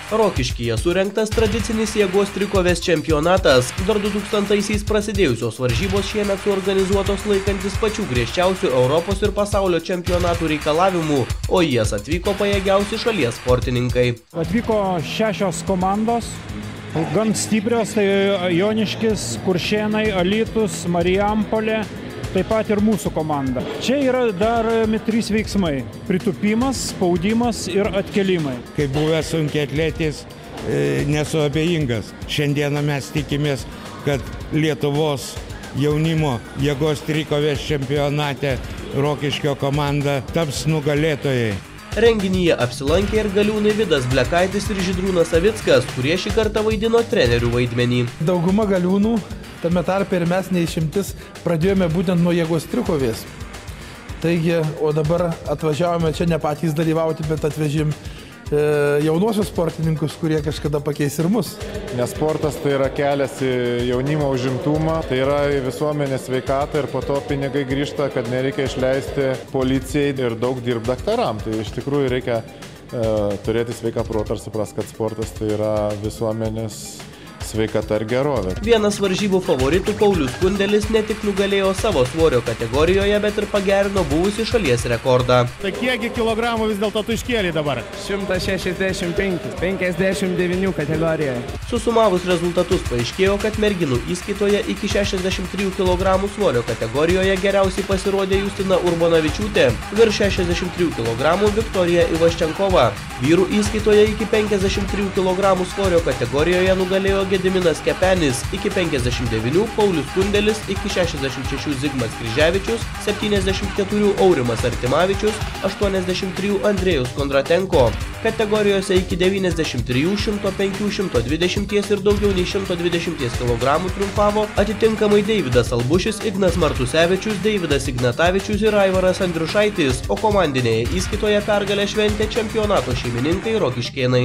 Rokiškyje surengtas tradicinis jėgos trikovės čempionatas. Dar 2000-aisiais prasidėjusios varžybos šiemet suorganizuotos laikantis pačių griežčiausių Europos ir pasaulio čempionatų reikalavimų, o jas atvyko pajėgiausi šalies sportininkai. Atvyko 6 komandos, gan stiprios, tai Joniškis, Kuršėnai, Alytus, Marijampolė, taip pat ir mūsų komanda. Čia yra daromi 3 veiksmai – pritupimas, spaudimas ir atkelimai. Kaip buvęs sunkiaatletis, nesu abejingas. Šiandieną mes tikimės, kad Lietuvos jaunimo jėgos trikovės čempionate Rokiškio komanda taps nugalėtojai. Renginyje apsilankė ir galiūnai Vidas Blekaitis ir Žydrūnas Savickas, kurie šį kartą vaidino trenerių vaidmenį. Dauguma galiūnų, tame tarpe ir mes neišimtis, pradėjome būtent nuo jėgos trikovės. Taigi, o dabar atvažiavome čia ne patys dalyvauti, bet atvežėm jaunuosius sportininkus, kurie kažkada pakeis ir mus. Nes sportas tai yra kelias į jaunimo užimtumą, tai yra į visuomenės sveikatą ir po to pinigai grįžta, kad nereikia išleisti policijai ir daug dirbti daktaram. Tai iš tikrųjų reikia turėti sveiką protą ir suprast, kad sportas tai yra visuomenės sveikata ir gerovė. Vienas varžybų favoritų Paulius Kundelis ne tik nugalėjo savo svorio kategorijoje, bet ir pagerino buvusį šalies rekordą. Tai kiekgi kilogramų vis dėlto tu iškėlė dabar? 165, 59 kategorijoje. Susumavus rezultatus paaiškėjo, kad merginų įskaitoje iki 63 kg svorio kategorijoje geriausiai pasirodė Justina Urbonavičiūtė, virš 63 kg Viktorija Ivaščenkova. Vyrų įskaitoje iki 53 kg svorio kategorijoje nugalėjo Gediminas Kepenis, iki 59 Paulius Kundelis, iki 66 Zigmas Kryževičius, 74 Aurimas Artimavičius, 83 Andrėjus Kondratenko. Kategorijose iki 93, 105, 120 ir daugiau nei 120 kg triumfavo atitinkamai Deividas Albušis, Ignas Martusevičius, Deividas Ignatavičius ir Aivaras Andriušaitis, o komandinėje įskaitoje pergalę šventė čempionato šeimininkai Rokiškėnai.